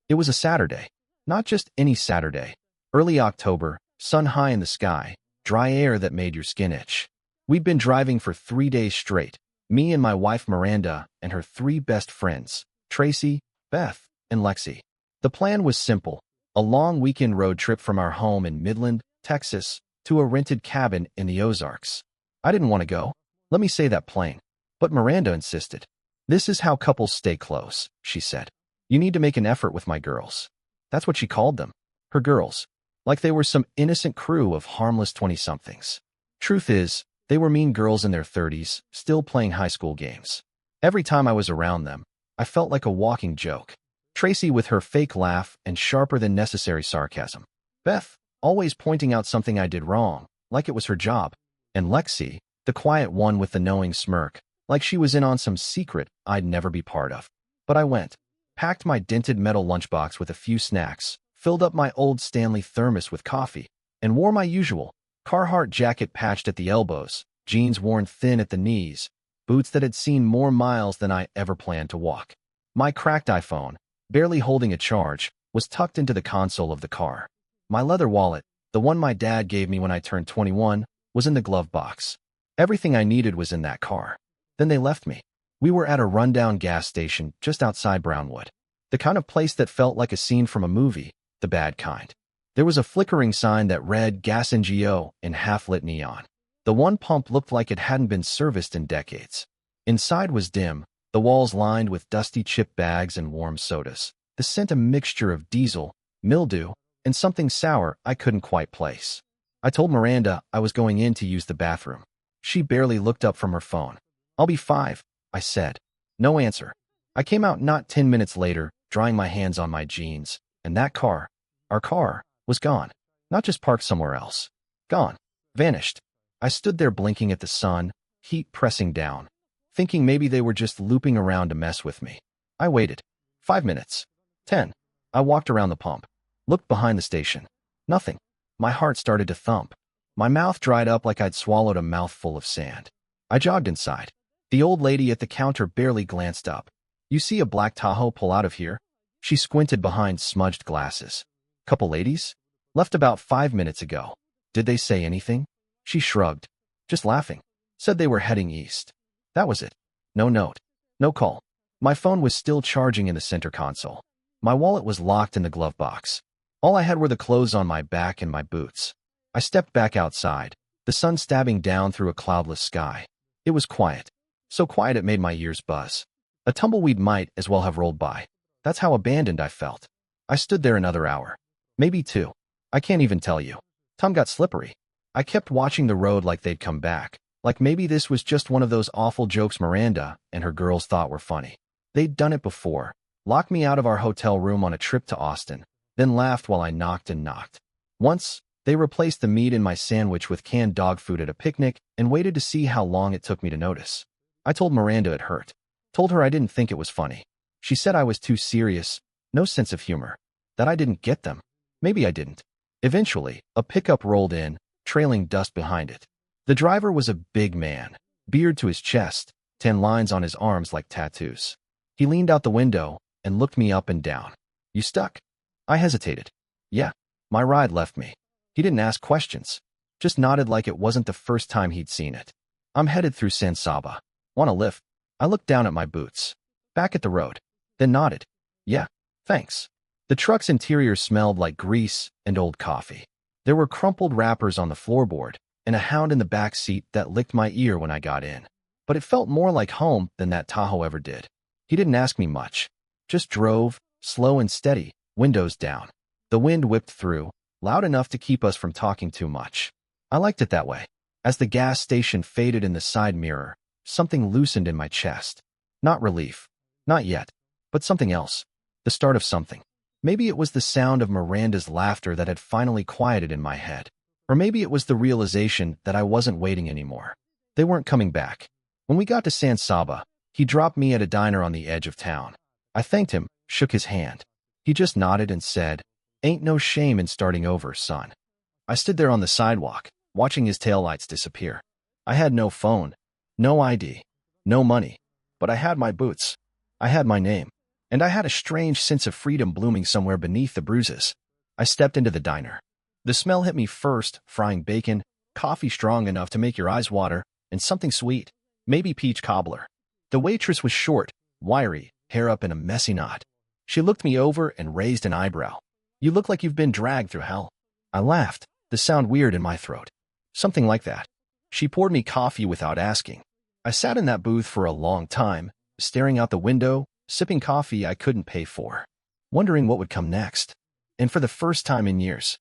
It was a Saturday. Not just any Saturday. Early October, sun high in the sky, dry air that made your skin itch. We'd been driving for 3 days straight, me and my wife Miranda and her 3 best friends, Tracy, Beth, and Lexi. The plan was simple, a long weekend road trip from our home in Midland, Texas, to a rented cabin in the Ozarks. I didn't want to go. Let me say that plain. But Miranda insisted. This is how couples stay close, she said. You need to make an effort with my girls. That's what she called them. Her girls. Like they were some innocent crew of harmless 20-somethings. Truth is, they were mean girls in their 30s, still playing high school games. Every time I was around them, I felt like a walking joke. Tracy with her fake laugh and sharper than necessary sarcasm. Beth, always pointing out something I did wrong, like it was her job. And Lexi, the quiet one with the knowing smirk, like she was in on some secret I'd never be part of. But I went, packed my dented metal lunchbox with a few snacks, filled up my old Stanley thermos with coffee, and wore my usual Carhartt jacket patched at the elbows, jeans worn thin at the knees, boots that had seen more miles than I ever planned to walk. My cracked iPhone, barely holding a charge, was tucked into the console of the car. My leather wallet, the one my dad gave me when I turned 21, was in the glove box. Everything I needed was in that car. Then they left me. We were at a rundown gas station just outside Brownwood. The kind of place that felt like a scene from a movie, the bad kind. There was a flickering sign that read Gas NGO in half-lit neon. The one pump looked like it hadn't been serviced in decades. Inside was dim, the walls lined with dusty chip bags and warm sodas. The scent a mixture of diesel, mildew, and something sour I couldn't quite place. I told Miranda I was going in to use the bathroom. She barely looked up from her phone. I'll be 5, I said. No answer. I came out not 10 minutes later, drying my hands on my jeans, and that car, our car, was gone. Not just parked somewhere else. Gone. Vanished. I stood there blinking at the sun, heat pressing down, thinking maybe they were just looping around to mess with me. I waited. 5 minutes. 10. I walked around the pump. Looked behind the station. Nothing. My heart started to thump. My mouth dried up like I'd swallowed a mouthful of sand. I jogged inside. The old lady at the counter barely glanced up. You see a black Tahoe pull out of here? She squinted behind smudged glasses. Couple ladies? Left about 5 minutes ago. Did they say anything? She shrugged. Just laughing. Said they were heading east. That was it. No note. No call. My phone was still charging in the center console. My wallet was locked in the glove box. All I had were the clothes on my back and my boots. I stepped back outside, the sun stabbing down through a cloudless sky. It was quiet. So quiet it made my ears buzz. A tumbleweed might as well have rolled by. That's how abandoned I felt. I stood there another hour. Maybe 2. I can't even tell you. Tongue got slippery. I kept watching the road like they'd come back, like maybe this was just one of those awful jokes Miranda and her girls thought were funny. They'd done it before, locked me out of our hotel room on a trip to Austin, then laughed while I knocked and knocked. Once, they replaced the meat in my sandwich with canned dog food at a picnic and waited to see how long it took me to notice. I told Miranda it hurt. Told her I didn't think it was funny. She said I was too serious, no sense of humor. That I didn't get them. Maybe I didn't. Eventually, a pickup rolled in, trailing dust behind it. The driver was a big man, beard to his chest, 10 lines on his arms like tattoos. He leaned out the window and looked me up and down. You stuck? I hesitated. Yeah. My ride left me. He didn't ask questions. Just nodded like it wasn't the first time he'd seen it. I'm headed through San Saba. Want a lift? I looked down at my boots. Back at the road. Then nodded. Yeah, thanks. The truck's interior smelled like grease and old coffee. There were crumpled wrappers on the floorboard and a hound in the back seat that licked my ear when I got in. But it felt more like home than that Tahoe ever did. He didn't ask me much. Just drove, slow and steady, windows down. The wind whipped through, loud enough to keep us from talking too much. I liked it that way. As the gas station faded in the side mirror, something loosened in my chest. Not relief. Not yet. But something else. The start of something. Maybe it was the sound of Miranda's laughter that had finally quieted in my head. Or maybe it was the realization that I wasn't waiting anymore. They weren't coming back. When we got to San Saba, he dropped me at a diner on the edge of town. I thanked him, shook his hand. He just nodded and said, "Ain't no shame in starting over, son." I stood there on the sidewalk, watching his taillights disappear. I had no phone, no ID, no money, but I had my boots. I had my name. and I had a strange sense of freedom blooming somewhere beneath the bruises. I stepped into the diner. The smell hit me first, frying bacon, coffee strong enough to make your eyes water, and something sweet, maybe peach cobbler. The waitress was short, wiry, hair up in a messy knot. She looked me over and raised an eyebrow. "You look like you've been dragged through hell." I laughed, the sound weird in my throat. "Something like that." She poured me coffee without asking. I sat in that booth for a long time, staring out the window, sipping coffee I couldn't pay for, wondering what would come next. And for the first time in years,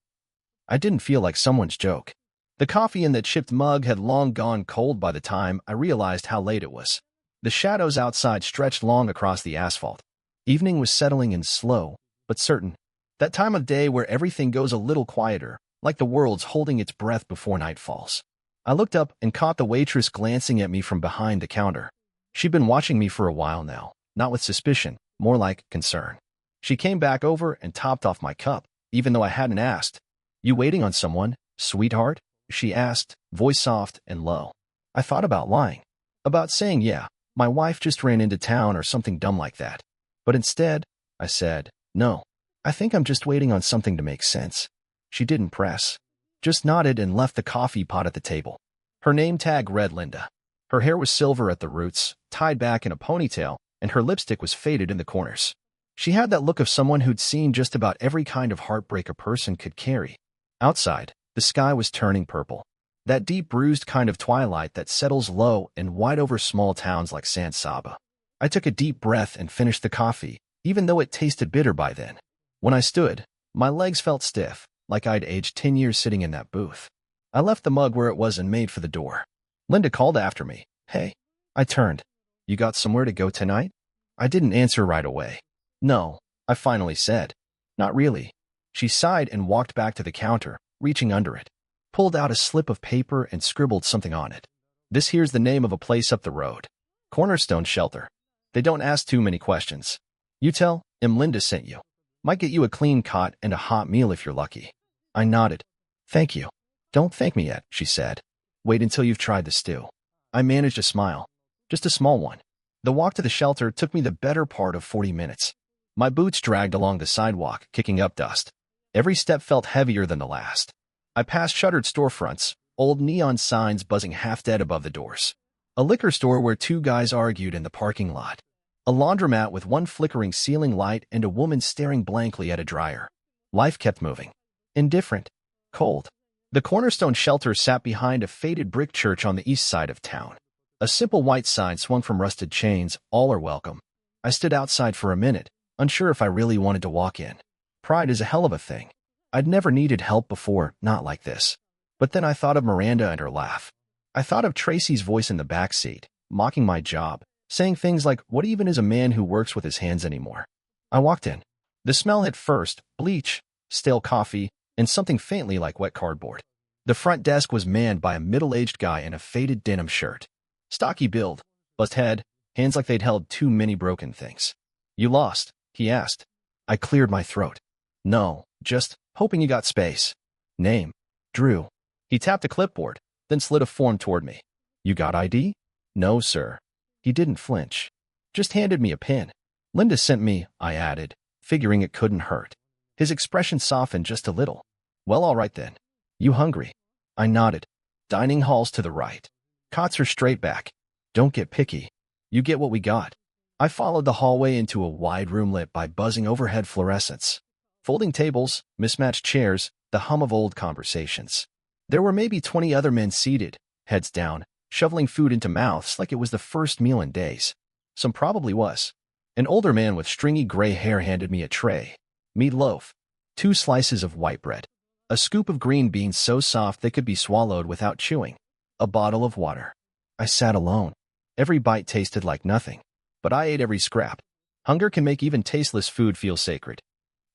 I didn't feel like someone's joke. The coffee in the chipped mug had long gone cold by the time I realized how late it was. The shadows outside stretched long across the asphalt. Evening was settling in slow, but certain. That time of day where everything goes a little quieter, like the world's holding its breath before night falls. I looked up and caught the waitress glancing at me from behind the counter. She'd been watching me for a while now, not with suspicion, more like concern. She came back over and topped off my cup, even though I hadn't asked. "You waiting on someone, sweetheart?" she asked, voice soft and low. I thought about lying, about saying, "Yeah, my wife just ran into town," or something dumb like that. But instead, I said, "No, I think I'm just waiting on something to make sense." She didn't press, just nodded and left the coffee pot at the table. Her name tag read Linda. Her hair was silver at the roots, tied back in a ponytail, and her lipstick was faded in the corners. She had that look of someone who'd seen just about every kind of heartbreak a person could carry. Outside, the sky was turning purple. That deep bruised kind of twilight that settles low and wide over small towns like San Saba. I took a deep breath and finished the coffee, even though it tasted bitter by then. When I stood, my legs felt stiff, like I'd aged 10 years sitting in that booth. I left the mug where it was and made for the door. Linda called after me, "Hey." I turned. "You got somewhere to go tonight?" I didn't answer right away. "No," I finally said. "Not really." She sighed and walked back to the counter, reaching under it, pulled out a slip of paper and scribbled something on it. "This here's the name of a place up the road. Cornerstone Shelter. They don't ask too many questions. You tell Linda sent you. Might get you a clean cot and a hot meal if you're lucky." I nodded. "Thank you." "Don't thank me yet," she said. "Wait until you've tried the stew." I managed a smile. Just a small one. The walk to the shelter took me the better part of 40 minutes. My boots dragged along the sidewalk, kicking up dust. Every step felt heavier than the last. I passed shuttered storefronts, old neon signs buzzing half-dead above the doors. A liquor store where two guys argued in the parking lot. A laundromat with one flickering ceiling light and a woman staring blankly at a dryer. Life kept moving. Indifferent. Cold. The Cornerstone Shelter sat behind a faded brick church on the east side of town. A simple white sign swung from rusted chains, "All are welcome." I stood outside for a minute, unsure if I really wanted to walk in. Pride is a hell of a thing. I'd never needed help before, not like this. But then I thought of Miranda and her laugh. I thought of Tracy's voice in the back seat, mocking my job, saying things like, "What even is a man who works with his hands anymore?" I walked in. The smell hit first: bleach, stale coffee, and something faintly like wet cardboard. The front desk was manned by a middle-aged guy in a faded denim shirt. Stocky build, buzzed head, hands like they'd held too many broken things. "You lost?" he asked. I cleared my throat. "No, just hoping you got space." "Name?" "Drew." He tapped a clipboard, then slid a form toward me. "You got ID?" "No, sir." He didn't flinch. Just handed me a pen. "Linda sent me," I added, figuring it couldn't hurt. His expression softened just a little. "Well, all right then. You hungry?" I nodded. "Dining hall's to the right. Cots are straight back. Don't get picky. You get what we got." I followed the hallway into a wide room lit by buzzing overhead fluorescents. Folding tables, mismatched chairs, the hum of old conversations. There were maybe 20 other men seated, heads down, shoveling food into mouths like it was the first meal in days. Some probably was. An older man with stringy gray hair handed me a tray. Meatloaf. 2 slices of white bread. A scoop of green beans so soft they could be swallowed without chewing. A bottle of water. I sat alone. Every bite tasted like nothing, but I ate every scrap. Hunger can make even tasteless food feel sacred.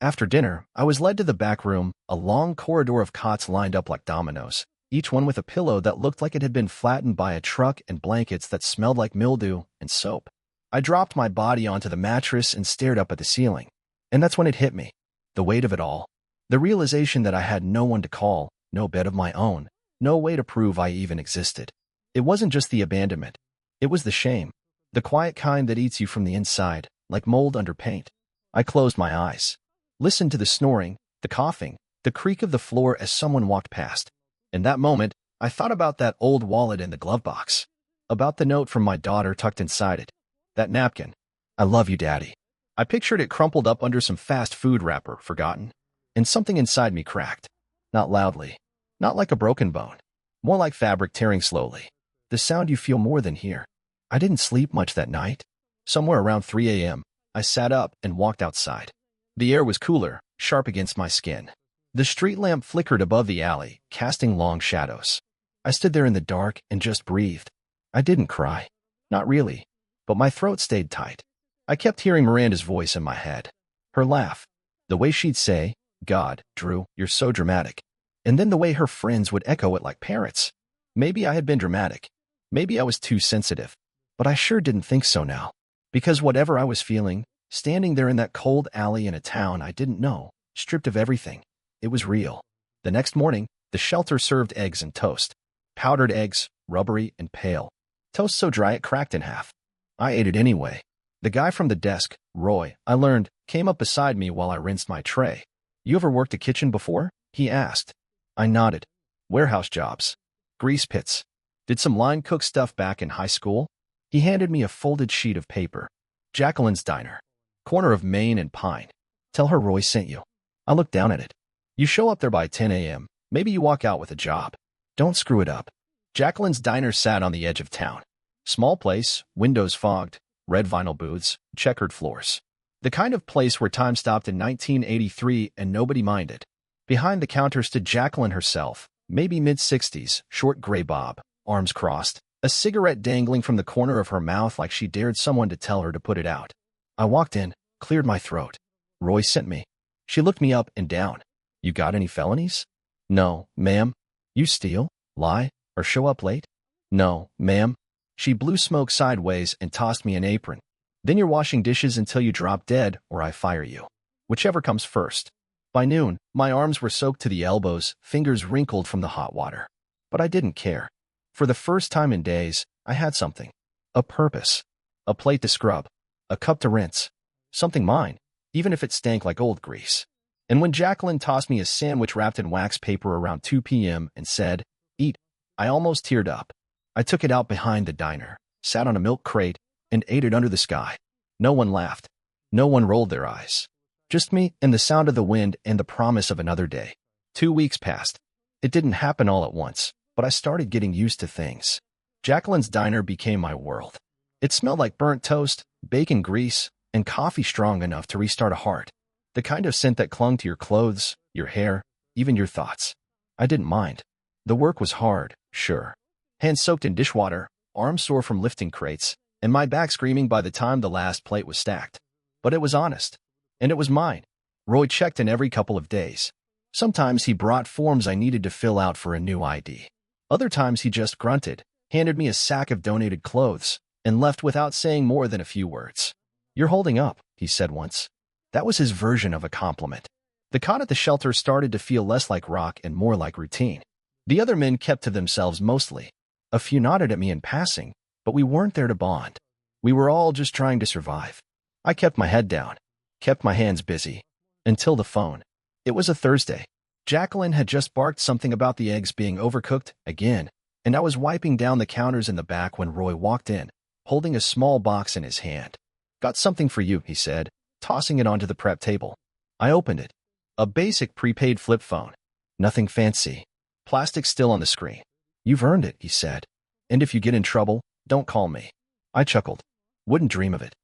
After dinner, I was led to the back room, a long corridor of cots lined up like dominoes, each one with a pillow that looked like it had been flattened by a truck and blankets that smelled like mildew and soap. I dropped my body onto the mattress and stared up at the ceiling. And that's when it hit me. The weight of it all. The realization that I had no one to call, no bed of my own, no way to prove I even existed. It wasn't just the abandonment. It was the shame. The quiet kind that eats you from the inside, like mold under paint. I closed my eyes, listened to the snoring, the coughing, the creak of the floor as someone walked past. In that moment, I thought about that old wallet in the glove box, about the note from my daughter tucked inside it, that napkin. I love you, Daddy. I pictured it crumpled up under some fast food wrapper, forgotten, and something inside me cracked. Not loudly, not like a broken bone, more like fabric tearing slowly. The sound you feel more than hear. I didn't sleep much that night. Somewhere around 3 a.m., I sat up and walked outside. The air was cooler, sharp against my skin. The street lamp flickered above the alley, casting long shadows. I stood there in the dark and just breathed. I didn't cry. Not really. But my throat stayed tight. I kept hearing Miranda's voice in my head. Her laugh. The way she'd say, "God, Drew, you're so dramatic." And then the way her friends would echo it like parrots. Maybe I had been dramatic. Maybe I was too sensitive. But I sure didn't think so now. Because whatever I was feeling, standing there in that cold alley in a town I didn't know, stripped of everything, it was real. The next morning, the shelter served eggs and toast. Powdered eggs, rubbery and pale. Toast so dry it cracked in half. I ate it anyway. The guy from the desk, Roy, I learned, came up beside me while I rinsed my tray. "You ever worked a kitchen before?" he asked. I nodded. "Warehouse jobs. Grease pits. Did some line cook stuff back in high school." He handed me a folded sheet of paper. "Jacqueline's Diner. Corner of Main and Pine. Tell her Roy sent you." I looked down at it. "You show up there by 10 a.m. Maybe you walk out with a job. Don't screw it up." Jacqueline's Diner sat on the edge of town. Small place, windows fogged, red vinyl booths, checkered floors. The kind of place where time stopped in 1983 and nobody minded. Behind the counter stood Jacqueline herself, maybe mid-60s, short gray bob, arms crossed, a cigarette dangling from the corner of her mouth like she dared someone to tell her to put it out. I walked in, cleared my throat. "Roy sent me." She looked me up and down. "You got any felonies?" "No, ma'am." "You steal, lie, or show up late?" "No, ma'am." She blew smoke sideways and tossed me an apron. "Then you're washing dishes until you drop dead or I fire you. Whichever comes first." By noon, my arms were soaked to the elbows, fingers wrinkled from the hot water. But I didn't care. For the first time in days, I had something. A purpose. A plate to scrub. A cup to rinse. Something mine, even if it stank like old grease. And when Jacqueline tossed me a sandwich wrapped in wax paper around 2 p.m. and said, "Eat," I almost teared up. I took it out behind the diner, sat on a milk crate, and ate it under the sky. No one laughed. No one rolled their eyes. Just me and the sound of the wind and the promise of another day. 2 weeks passed. It didn't happen all at once, but I started getting used to things. Jacqueline's Diner became my world. It smelled like burnt toast, bacon grease, and coffee strong enough to restart a heart. The kind of scent that clung to your clothes, your hair, even your thoughts. I didn't mind. The work was hard, sure. Hands soaked in dishwater, arms sore from lifting crates, and my back screaming by the time the last plate was stacked. But it was honest. And it was mine. Roy checked in every couple of days. Sometimes he brought forms I needed to fill out for a new ID. Other times he just grunted, handed me a sack of donated clothes, and left without saying more than a few words. "You're holding up," he said once. That was his version of a compliment. The cot at the shelter started to feel less like rock and more like routine. The other men kept to themselves mostly. A few nodded at me in passing, but we weren't there to bond. We were all just trying to survive. I kept my head down, kept my hands busy, until the phone. It was a Thursday. Jacqueline had just barked something about the eggs being overcooked again, and I was wiping down the counters in the back when Roy walked in, holding a small box in his hand. "Got something for you," he said, tossing it onto the prep table. I opened it. A basic prepaid flip phone. Nothing fancy. Plastic still on the screen. "You've earned it," he said. "And if you get in trouble, don't call me." I chuckled. Wouldn't dream of it.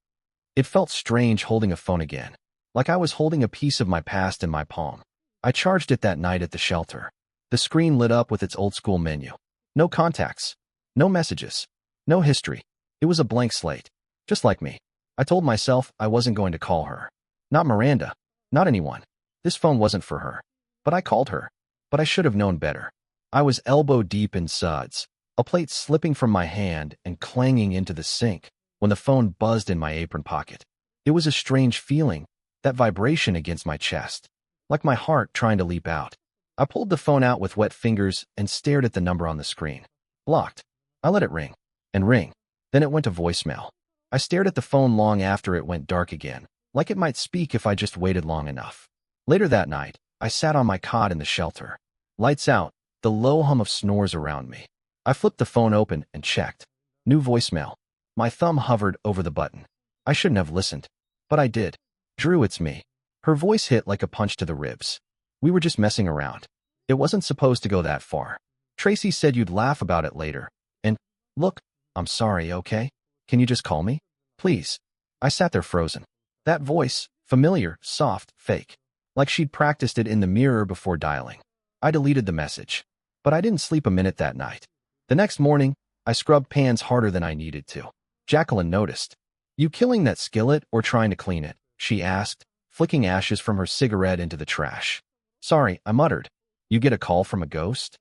It felt strange holding a phone again, like I was holding a piece of my past in my palm. I charged it that night at the shelter. The screen lit up with its old-school menu. No contacts. No messages. No history. It was a blank slate. Just like me. I told myself I wasn't going to call her. Not Miranda. Not anyone. This phone wasn't for her. But I called her. But I should have known better. I was elbow-deep in suds, a plate slipping from my hand and clanging into the sink when the phone buzzed in my apron pocket. It was a strange feeling, that vibration against my chest, like my heart trying to leap out. I pulled the phone out with wet fingers and stared at the number on the screen. Blocked. I let it ring. And ring. Then it went to voicemail. I stared at the phone long after it went dark again, like it might speak if I just waited long enough. Later that night, I sat on my cot in the shelter. Lights out, the low hum of snores around me. I flipped the phone open and checked. New voicemail. My thumb hovered over the button. I shouldn't have listened, but I did. Drew, it's me. Her voice hit like a punch to the ribs. We were just messing around. It wasn't supposed to go that far. Tracy said you'd laugh about it later. And, look, I'm sorry, okay? Can you just call me? Please. I sat there frozen. That voice, familiar, soft, fake. Like she'd practiced it in the mirror before dialing. I deleted the message. But I didn't sleep a minute that night. The next morning, I scrubbed pans harder than I needed to. Jacqueline noticed. You killing that skillet or trying to clean it? She asked, flicking ashes from her cigarette into the trash. Sorry, I muttered. You get a call from a ghost?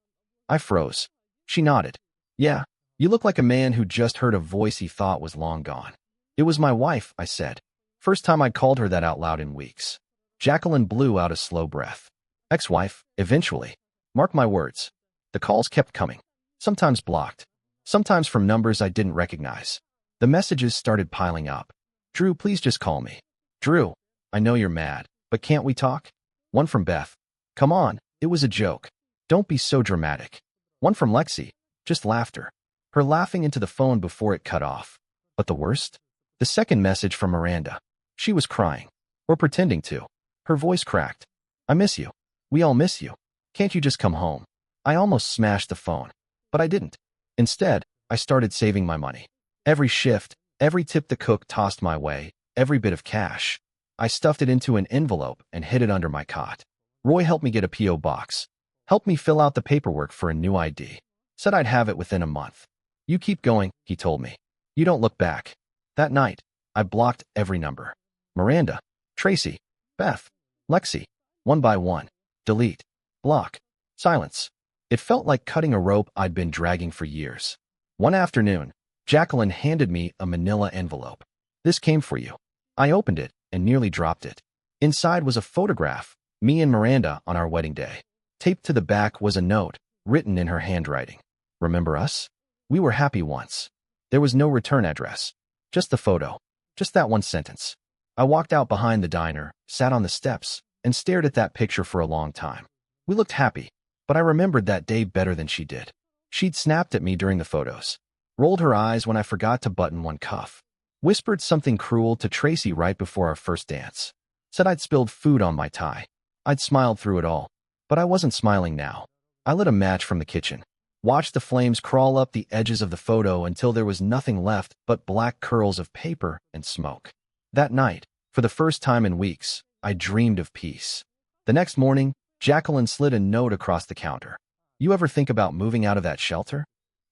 I froze. She nodded. Yeah, you look like a man who just heard a voice he thought was long gone. It was my wife, I said. First time I'd called her that out loud in weeks. Jacqueline blew out a slow breath. Ex-wife, eventually. Mark my words. The calls kept coming. Sometimes blocked. Sometimes from numbers I didn't recognize. The messages started piling up. Drew, please just call me. Drew, I know you're mad, but can't we talk? One from Beth. Come on, it was a joke. Don't be so dramatic. One from Lexi. Just laughter. Her laughing into the phone before it cut off. But the worst? The second message from Miranda. She was crying. Or pretending to. Her voice cracked. I miss you. We all miss you. Can't you just come home? I almost smashed the phone. But I didn't. Instead, I started saving my money. Every shift, every tip the cook tossed my way, every bit of cash. I stuffed it into an envelope and hid it under my cot. Roy helped me get a P.O. box. Helped me fill out the paperwork for a new ID. Said I'd have it within a month. You keep going, he told me. You don't look back. That night, I blocked every number. Miranda, Tracy, Beth, Lexi, one by one. Delete. Block. Silence. It felt like cutting a rope I'd been dragging for years. One afternoon, Jacqueline handed me a manila envelope. This came for you. I opened it and nearly dropped it. Inside was a photograph, me and Miranda on our wedding day. Taped to the back was a note, written in her handwriting. Remember us? We were happy once. There was no return address. Just the photo. Just that one sentence. I walked out behind the diner, sat on the steps, and stared at that picture for a long time. We looked happy, but I remembered that day better than she did. She'd snapped at me during the photos. Rolled her eyes when I forgot to button one cuff. Whispered something cruel to Tracy right before our first dance. Said I'd spilled food on my tie. I'd smiled through it all. But I wasn't smiling now. I lit a match from the kitchen. Watched the flames crawl up the edges of the photo until there was nothing left but black curls of paper and smoke. That night, for the first time in weeks, I dreamed of peace. The next morning, Jacqueline slid a note across the counter. You ever think about moving out of that shelter?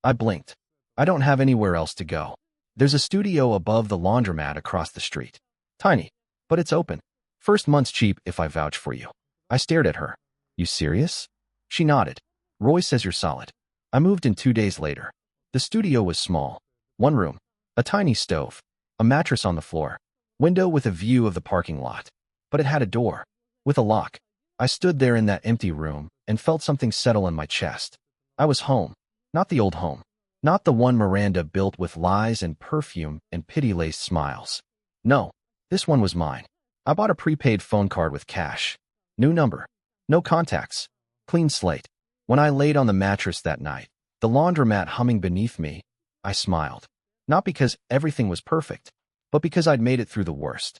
I blinked. I don't have anywhere else to go. There's a studio above the laundromat across the street. Tiny, but it's open. First month's cheap if I vouch for you. I stared at her. You serious? She nodded. Roy says you're solid. I moved in 2 days later. The studio was small. One room. A tiny stove. A mattress on the floor. Window with a view of the parking lot. But it had a door. With a lock. I stood there in that empty room and felt something settle in my chest. I was home. Not the old home. Not the one Miranda built with lies and perfume and pity-laced smiles. No, this one was mine. I bought a prepaid phone card with cash. New number. No contacts. Clean slate. When I laid on the mattress that night, the laundromat humming beneath me, I smiled. Not because everything was perfect, but because I'd made it through the worst.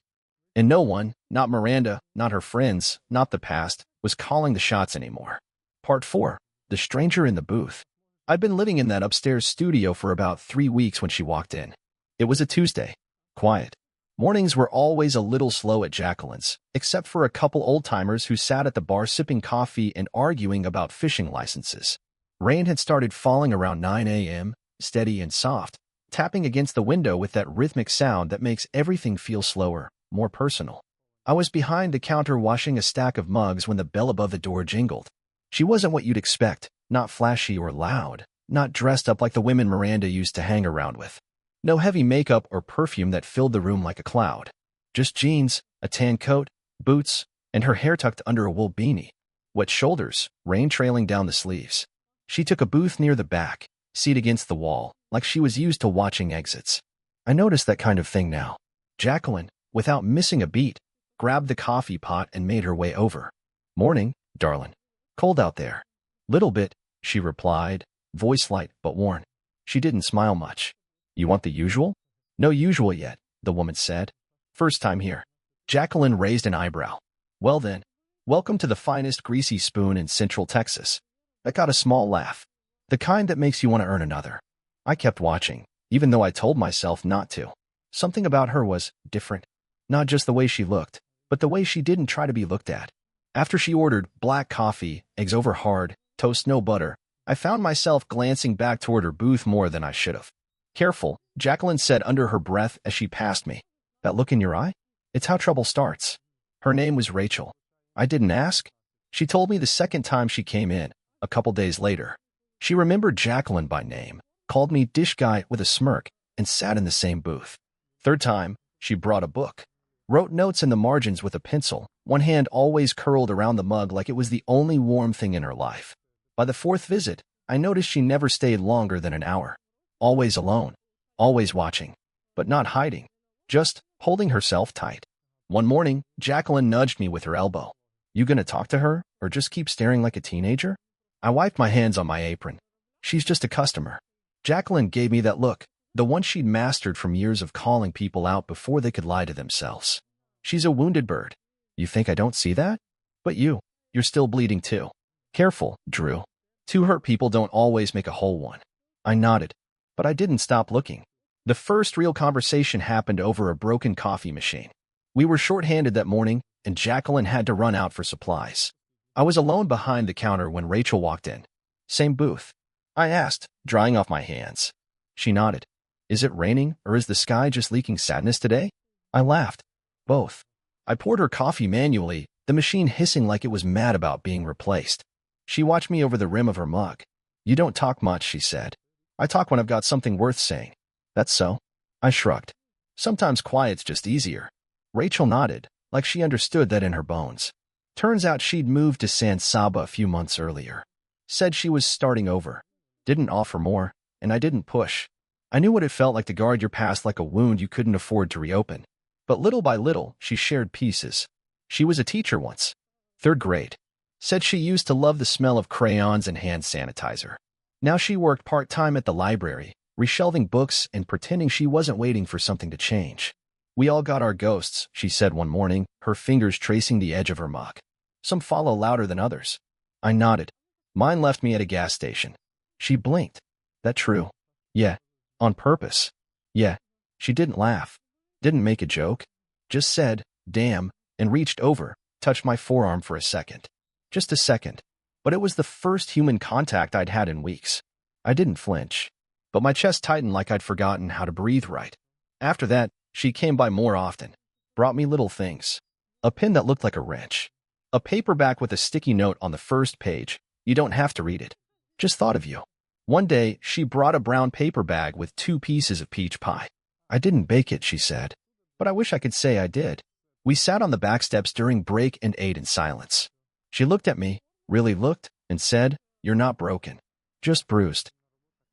And no one, not Miranda, not her friends, not the past, was calling the shots anymore. Part 4. The Stranger in the Booth. I'd been living in that upstairs studio for about 3 weeks when she walked in. It was a Tuesday. Quiet. Mornings were always a little slow at Jacqueline's, except for a couple old-timers who sat at the bar sipping coffee and arguing about fishing licenses. Rain had started falling around 9 a.m., steady and soft, tapping against the window with that rhythmic sound that makes everything feel slower, more personal. I was behind the counter washing a stack of mugs when the bell above the door jingled. She wasn't what you'd expect, not flashy or loud, not dressed up like the women Miranda used to hang around with. No heavy makeup or perfume that filled the room like a cloud. Just jeans, a tan coat, boots, and her hair tucked under a wool beanie. Wet shoulders, rain trailing down the sleeves. She took a booth near the back, seat against the wall, like she was used to watching exits. I noticed that kind of thing now. Jacqueline, without missing a beat, grabbed the coffee pot and made her way over. Morning, darling. Cold out there. Little bit, she replied, voice light but worn. She didn't smile much. You want the usual? No usual yet, the woman said. First time here. Jacqueline raised an eyebrow. Well then, welcome to the finest greasy spoon in Central Texas. I got a small laugh. The kind that makes you want to earn another. I kept watching, even though I told myself not to. Something about her was different. Not just the way she looked, but the way she didn't try to be looked at. After she ordered black coffee, eggs over hard, toast no butter, I found myself glancing back toward her booth more than I should have. Careful, Jacqueline said under her breath as she passed me. That look in your eye? It's how trouble starts. Her name was Rachel. I didn't ask. She told me the second time she came in, a couple days later. She remembered Jacqueline by name, called me dish guy with a smirk, and sat in the same booth. Third time, she brought a book. Wrote notes in the margins with a pencil, one hand always curled around the mug like it was the only warm thing in her life. By the fourth visit, I noticed she never stayed longer than an hour. Always alone. Always watching. But not hiding. Just holding herself tight. One morning, Jacqueline nudged me with her elbow. You gonna talk to her, or just keep staring like a teenager? I wiped my hands on my apron. She's just a customer. Jacqueline gave me that look, the one she'd mastered from years of calling people out before they could lie to themselves. She's a wounded bird. You think I don't see that? But you're still bleeding too. Careful, Drew. Two hurt people don't always make a whole one. I nodded, but I didn't stop looking. The first real conversation happened over a broken coffee machine. We were short-handed that morning, and Jacqueline had to run out for supplies. I was alone behind the counter when Rachel walked in. Same booth. I asked, drying off my hands. She nodded. Is it raining, or is the sky just leaking sadness today? I laughed. Both. I poured her coffee manually, the machine hissing like it was mad about being replaced. She watched me over the rim of her mug. You don't talk much, she said. I talk when I've got something worth saying. That's so? I shrugged. Sometimes quiet's just easier. Rachel nodded, like she understood that in her bones. Turns out she'd moved to San Saba a few months earlier. Said she was starting over. Didn't offer more, and I didn't push. I knew what it felt like to guard your past like a wound you couldn't afford to reopen. But little by little, she shared pieces. She was a teacher once. 3rd grade. Said she used to love the smell of crayons and hand sanitizer. Now she worked part-time at the library, reshelving books and pretending she wasn't waiting for something to change. We all got our ghosts, she said one morning, her fingers tracing the edge of her mug. Some follow louder than others. I nodded. Mine left me at a gas station. She blinked. That true? Yeah. On purpose? Yeah. She didn't laugh. Didn't make a joke. Just said, damn, and reached over, touched my forearm for a second. Just a second. But it was the first human contact I'd had in weeks. I didn't flinch. But my chest tightened like I'd forgotten how to breathe right. After that, she came by more often. Brought me little things. A pin that looked like a wrench. A paperback with a sticky note on the first page. You don't have to read it. Just thought of you. One day, she brought a brown paper bag with 2 pieces of peach pie. I didn't bake it, she said. But I wish I could say I did. We sat on the back steps during break and ate in silence. She looked at me, really looked, and said, You're not broken. Just bruised.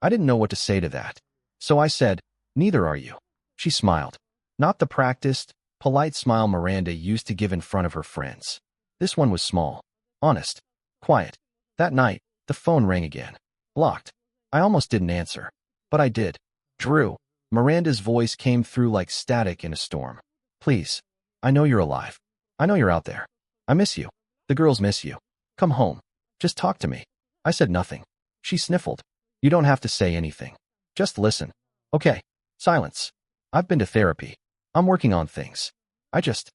I didn't know what to say to that. So I said, Neither are you. She smiled. Not the practiced, polite smile Miranda used to give in front of her friends. This one was small, honest, quiet. That night, the phone rang again. Blocked. I almost didn't answer. But I did. Drew. Miranda's voice came through like static in a storm. Please. I know you're alive. I know you're out there. I miss you. The girls miss you. Come home. Just talk to me. I said nothing. She sniffled. You don't have to say anything. Just listen. Okay. Silence. I've been to therapy. I'm working on things. I just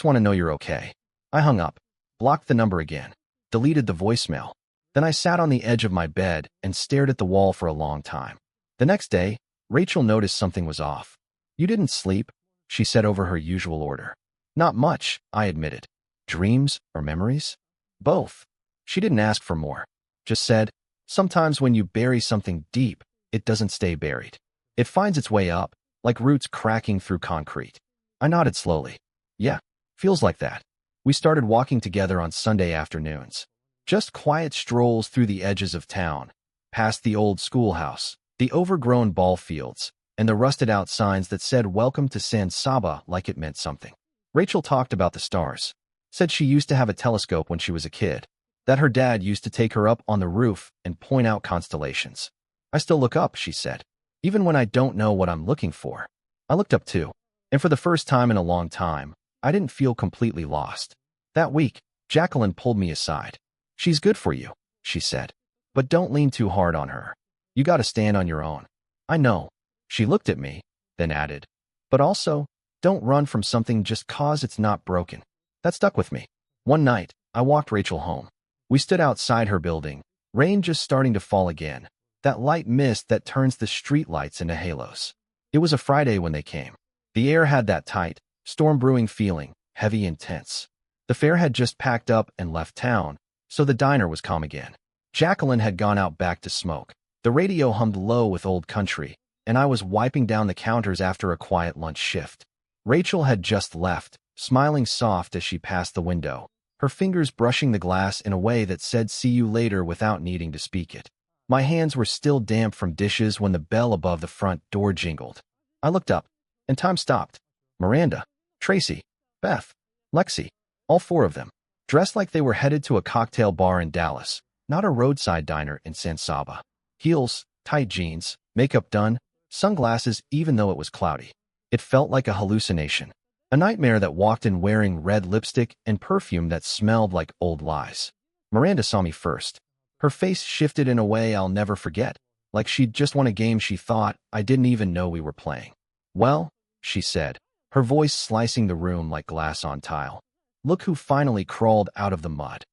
want to know you're okay. I hung up. Blocked the number again. Deleted the voicemail. Then I sat on the edge of my bed and stared at the wall for a long time. The next day, Rachel noticed something was off. You didn't sleep, she said over her usual order. Not much, I admitted. Dreams or memories? Both. She didn't ask for more. Just said, sometimes when you bury something deep, it doesn't stay buried. It finds its way up, like roots cracking through concrete. I nodded slowly. Yeah, feels like that. We started walking together on Sunday afternoons. Just quiet strolls through the edges of town, past the old schoolhouse, the overgrown ball fields, and the rusted-out signs that said "Welcome to San Saba" like it meant something. Rachel talked about the stars, said she used to have a telescope when she was a kid, that her dad used to take her up on the roof and point out constellations. "I still look up," she said, "even when I don't know what I'm looking for." I looked up too, and for the first time in a long time, I didn't feel completely lost. That week, Jacqueline pulled me aside. "She's good for you," she said, "but don't lean too hard on her. You gotta stand on your own." "I know." She looked at me, then added, "But also, don't run from something just 'cause it's not broken." That stuck with me. One night, I walked Rachel home. We stood outside her building, rain just starting to fall again, that light mist that turns the streetlights into halos. It was a Friday when they came. The air had that tight, storm-brewing feeling, heavy and tense. The fair had just packed up and left town, so the diner was calm again. Jacqueline had gone out back to smoke. The radio hummed low with old country, and I was wiping down the counters after a quiet lunch shift. Rachel had just left, smiling soft as she passed the window, her fingers brushing the glass in a way that said "see you later" without needing to speak it. My hands were still damp from dishes when the bell above the front door jingled. I looked up, and time stopped. Miranda, Tracy, Beth, Lexi, all four of them, dressed like they were headed to a cocktail bar in Dallas, not a roadside diner in San Saba. Heels, tight jeans, makeup done, sunglasses even though it was cloudy. It felt like a hallucination. A nightmare that walked in wearing red lipstick and perfume that smelled like old lies. Miranda saw me first. Her face shifted in a way I'll never forget, like she'd just won a game she thought I didn't even know we were playing. "Well," she said, her voice slicing the room like glass on tile. "Look who finally crawled out of the mud."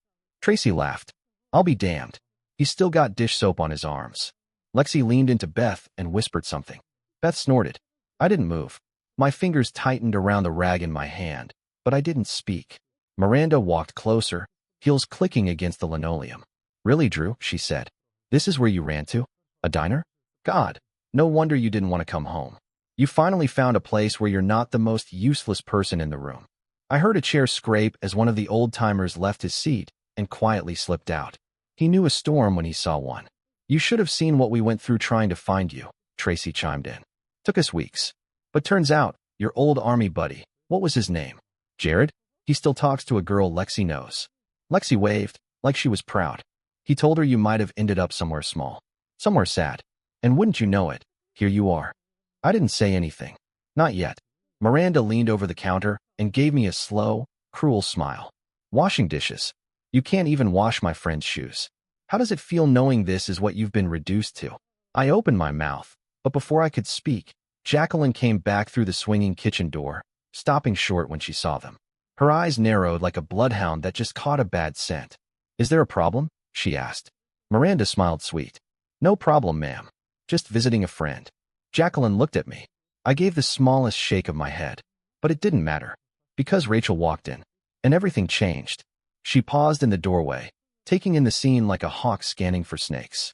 Tracy laughed. "I'll be damned. He's still got dish soap on his arms." Lexi leaned into Beth and whispered something. Beth snorted. I didn't move. My fingers tightened around the rag in my hand, but I didn't speak. Miranda walked closer, heels clicking against the linoleum. "Really, Drew," she said. "This is where you ran to? A diner? God, no wonder you didn't want to come home. You finally found a place where you're not the most useless person in the room." I heard a chair scrape as one of the old-timers left his seat and quietly slipped out. He knew a storm when he saw one. "You should have seen what we went through trying to find you," Tracy chimed in. "Took us weeks. But turns out, your old army buddy, what was his name? Jared? He still talks to a girl Lexi knows." Lexi waved, like she was proud. "He told her you might have ended up somewhere small. Somewhere sad. And wouldn't you know it, here you are." I didn't say anything. Not yet. Miranda leaned over the counter and gave me a slow, cruel smile. "Washing dishes. You can't even wash my friend's shoes. How does it feel knowing this is what you've been reduced to?" I opened my mouth, but before I could speak, Jacqueline came back through the swinging kitchen door, stopping short when she saw them. Her eyes narrowed like a bloodhound that just caught a bad scent. "Is there a problem?" she asked. Miranda smiled sweet. "No problem, ma'am. Just visiting a friend." Jacqueline looked at me. I gave the smallest shake of my head, but it didn't matter, because Rachel walked in, and everything changed. She paused in the doorway, taking in the scene like a hawk scanning for snakes.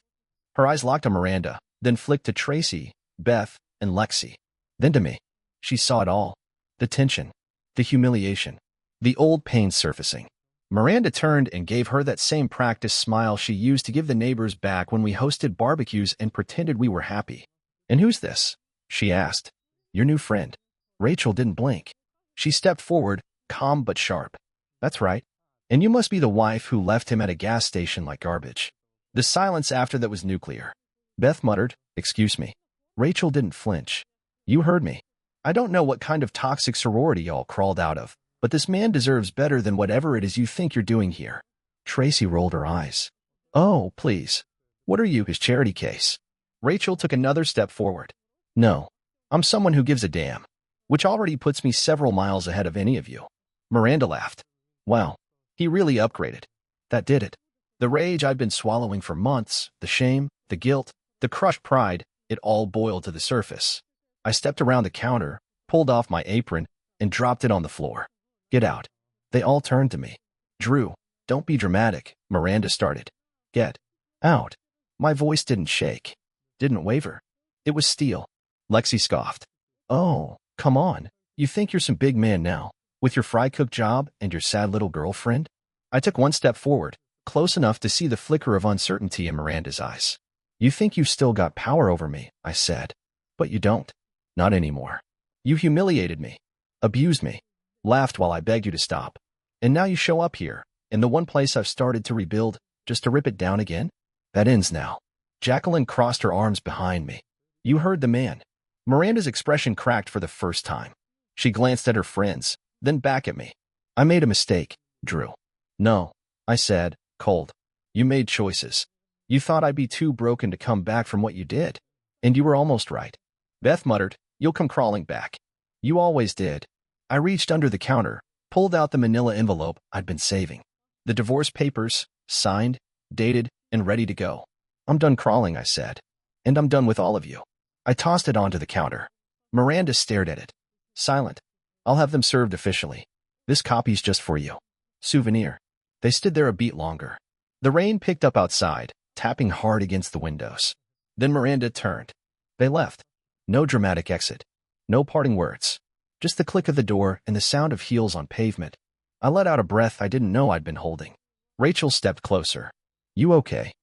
Her eyes locked on Miranda, then flicked to Tracy, Beth, and Lexi. Then to me. She saw it all. The tension, the humiliation, the old pain surfacing. Miranda turned and gave her that same practice smile she used to give the neighbors back when we hosted barbecues and pretended we were happy. "And who's this?" she asked. "Your new friend." Rachel didn't blink. She stepped forward, calm but sharp. "That's right. And you must be the wife who left him at a gas station like garbage." The silence after that was nuclear. Beth muttered, "Excuse me." Rachel didn't flinch. "You heard me. I don't know what kind of toxic sorority y'all crawled out of, but this man deserves better than whatever it is you think you're doing here." Tracy rolled her eyes. "Oh, please. What are you, his charity case?" Rachel took another step forward. "No. I'm someone who gives a damn, which already puts me several miles ahead of any of you." Miranda laughed. "Wow. He really upgraded. That did it. The rage I'd been swallowing for months, the shame, the guilt, the crushed pride, it all boiled to the surface." I stepped around the counter, pulled off my apron, and dropped it on the floor. "Get out." They all turned to me. "Drew, don't be dramatic," Miranda started. "Get out." My voice didn't shake, didn't waver. It was steel. Lexi scoffed. "Oh, come on. You think you're some big man now, with your fry cook job and your sad little girlfriend?" I took one step forward, close enough to see the flicker of uncertainty in Miranda's eyes. "You think you've still got power over me," I said. "But you don't." Not anymore. You humiliated me, abused me, laughed while I begged you to stop. And now you show up here, in the one place I've started to rebuild, just to rip it down again? That ends now. Jacqueline crossed her arms behind me. You heard the man. Miranda's expression cracked for the first time. She glanced at her friends, then back at me. I made a mistake, Drew. No, I said, cold. You made choices. You thought I'd be too broken to come back from what you did. And you were almost right. Beth muttered, you'll come crawling back. You always did. I reached under the counter, pulled out the manila envelope I'd been saving. The divorce papers, signed, dated, and ready to go. I'm done crawling, I said. And I'm done with all of you. I tossed it onto the counter. Miranda stared at it. Silent. I'll have them served officially. This copy's just for you. Souvenir. They stood there a beat longer. The rain picked up outside, tapping hard against the windows. Then Miranda turned. They left. No dramatic exit. No parting words. Just the click of the door and the sound of heels on pavement. I let out a breath I didn't know I'd been holding. Rachel stepped closer. You okay?